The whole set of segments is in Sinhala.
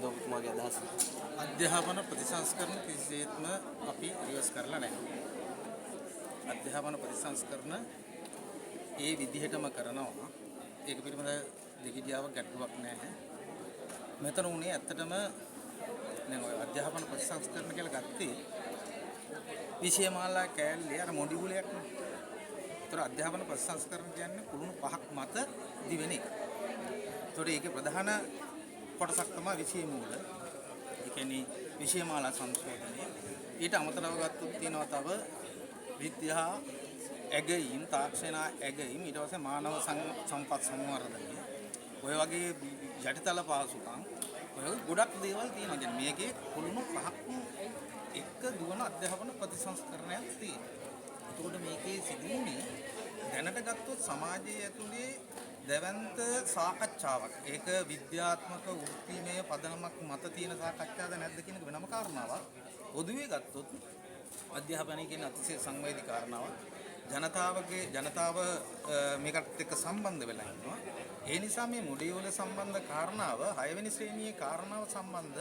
ඔබතුමාගේ අදහස? අධ්‍යාපන ප්‍රතිසංස්කරණ කිසිසේත්ම අපි රිවර්ස් කරලා නැහැ. අධ්‍යාපන ප්‍රතිසංස්කරණ ඒ විදිහටම කරනවා. ඒක පිළිබඳ දෙගිඩියාවක් ගැටලුවක් නැහැ. මෙතන උනේ ඇත්තටම දැන් ඔය අධ්‍යාපන ප්‍රතිසංස්කරණ කියලා ගත්තේ විෂයමාලා කෑල්ලේ අර මොඩියුලයක් නේ. ඒතර අධ්‍යාපන ප්‍රතිසංස්කරණ කියන්නේ කුළුණු පහක් මත දිවෙන එක. ඒතර ඒකේ ප්‍රධාන කොටසක් තමයි විෂය මූල. ඒ කියන්නේ විෂයමාලා සංශෝධනය. ඊට අමතරව ගත්තොත් තියෙනවා තව විද්‍යා ඇගයීම්, තාක්ෂණ ඇගයීම්, ඊට පස්සේ මානව සම්පත් සංවර්ධනය. ඔය වගේ යටිතල පහසුකම් ඔය ගොඩක් දේවල් තියෙනවා. කියන්නේ මේකේ කුළුණු පහක් එක දුවන අධ්‍යාපන ප්‍රතිසංස්කරණයක් තියෙනවා. එතකොට මේකේ සිදුවන්නේ දැනට ගත්තොත් සමාජයේ ඇතුලේ දැවැන්ත සාකච්ඡාවක්. ඒක විද්‍යාත්මක වෘත්තීමය පදනමක් මත තියෙන සාකච්ඡාවද නැද්ද කියන එක වෙනම කාරණාවක්. පොදුවේ ගත්තොත් අධ්‍යාපනය කියන අතිශය සංවේදී කාරණාවක්. ජනතාව මේකට එක්ක සම්බන්ධ වෙලා ඉන්නවා. ඒ නිසා මේ මොඩියුල සම්බන්ධ කාරණාව 6 වෙනි ශ්‍රේණියේ කාරණාව සම්බන්ධ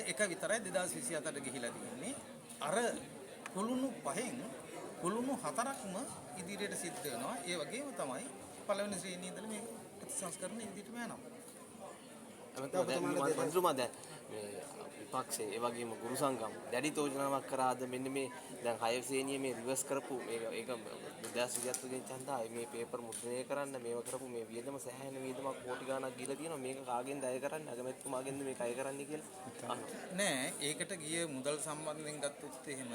එක විතරයි 2027ට ගිහිලා තියෙන්නේ. අර කුළුණු පහෙන් කුළුණු 4ක්ම ඉදිරියට සිද්ධ වෙනවා. ඒ වගේම තමයි පළවෙනි ශ්‍රේණියේ ඉඳලා මේ ප්‍රතිසංස්කරණ ඉදිරියටම යනවා. මන්ත්‍රීතුමා දැන් මේ විපක්ෂයේ ඒ වගේම ගුරු සංගම් දැඩි තෝරනාවක් කරාද මෙන්න මේ දැන් 6 ශ්‍රේණියේ මේ රිවර්ස් කරපු මේක 2027 ගෙන් ඡන්දා මේ පේපර් මුද්‍රණය කරන්න මේව කරපු මේ වියදම සෑහෙන වියදමක් කෝටි ගණනක් දීලා තියෙනවා. මේක කාගෙන්ද අය කරන්නේ? අගමැතිතුමාගෙන්ද මේක අය කරන්නේ කියලා නෑ. ඒකට ගිය මුදල් සම්බන්ධයෙන් ගත්තොත් එහෙම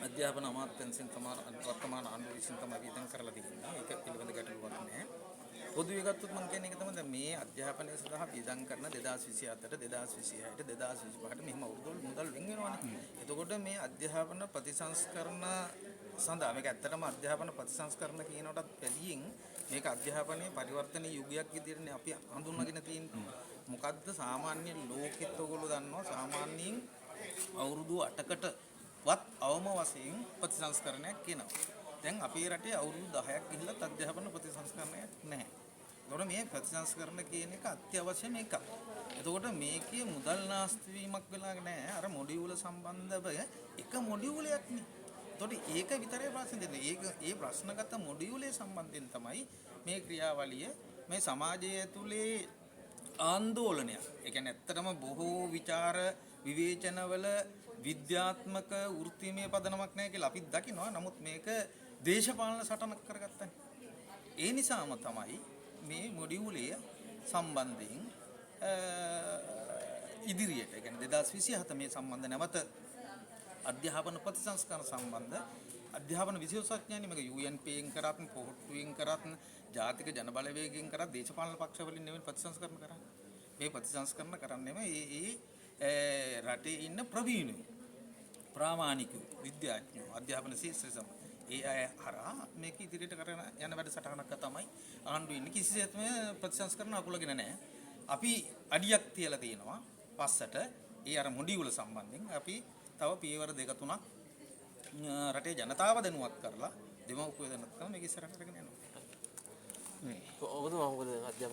අධ්‍යාපන අමාත්‍යාංශයෙන් තමයි වර්තමාන ආණ්ඩුව විසින් තමයි වියදම් කරලා තියෙන්නේ. ඒක පිළිබඳ ගැටලුවක් නෑ. පොදුවේ ගත්තොත් මම කියන්නේ ඒක තමයි දැන් මේ අධ්‍යාපනය සඳහා වියදම් කරන 2027ට 2026ට 2025ට මෙහිම අවුරුදු මුදල් වෙන් වෙනවානේ. එතකොට මේ අධ්‍යාපන ප්‍රතිසංස්කරණ සඳහා මේක ඇත්තටම අධ්‍යාපන ප්‍රතිසංස්කරණ කියනකොටත් පැලියෙන් මේක අධ්‍යාපනයේ පරිවර්තනීය යුගයක් විදිහටනේ අපි හඳුන්වගෙන තියෙන්නේ. මොකද්ද සාමාන්‍ය ලෝකෙත් ඔයගොල්ලෝ දන්නවා සාමාන්‍යයෙන් අවුරුදු 8කට වත් අවම වශයෙන් ප්‍රතිසංස්කරණයක් කියනවා. දැන් අපේ රටේ අවුරුදු 10ක් ගිහිල්ලත් අධ්‍යාපන ප්‍රතිසංස්කරණයක් නැහැ. ඒතකොට මේ ප්‍රතිසංස්කරණ කියන එක අත්‍යවශ්‍යම එකක්. එතකොට මේකේ මුදල් නාස්ති වීමක් වෙලා නැහැ. අර මොඩියුල සම්බන්ධව එක මොඩියුලයක් නේ. එතකොට ඒක විතරේ ප්‍රශ්න දෙන්නේ. ඒ ප්‍රශ්නගත මොඩියුලේ සම්බන්ධයෙන් තමයි මේ ක්‍රියාවලිය මේ සමාජය ඇතුලේ ආందోලනයක්. ඒ කියන්නේ ඇත්තටම බොහෝ විචාර විවේචනවල විද්‍යාත්මක වෘත්තීමය පදනමක් නැහැ කියලා අපිත් දකිනවා. නමුත් මේක දේශපාලන සටනක් කරගත්තා. ඒ නිසාම තමයි මේ මොඩියුලය සම්බන්ධයෙන් ඉදිරියට ඒ කියන්නේ 2027 මේ සම්බන්ධ නැවත අධ්‍යාපන ප්‍රතිසංස්කරණ සම්බන්ධ අධ්‍යාපන විශේෂඥයනි මේක UNPෙන් කරත් පොහොට්ටුවෙන් කරත් ජාතික ජනබලවේගයෙන් කරත් දේශපාලන පක්ෂවලින් නෙවෙයි ප්‍රතිසංස්කරණ කරන්නේ. මේ ප්‍රතිසංස්කරණ කරන්නේම ඒ රටේ ඉන්න ප්‍රවීණයෝ ප්‍රාමාණික විද්‍යාඥයෝ අධ්‍යාපන ශාස්ත්‍රය සමග ඒ අය හරහා මේක ඉදිරියට කරන යන වැඩසටහනක් තමයි ආණ්ඩුව ඉන්නේ. කිසිසේත්ම ප්‍රතිසංස්කරණ අකුලගෙන නැහැ. අපි අඩියක් තියලා තියෙනවා පස්සට ඒ අර මොඩියුල සම්බන්ධයෙන් අපි තව පියවර දෙක තුනක් රටේ ජනතාව දැනුවත් කරලා දෙමව්පියෝ දැනුවත් කරලා මේක ඉස්සරහට කරගෙන යනවා. ඔබතුමා මොකද අධ්‍යාපන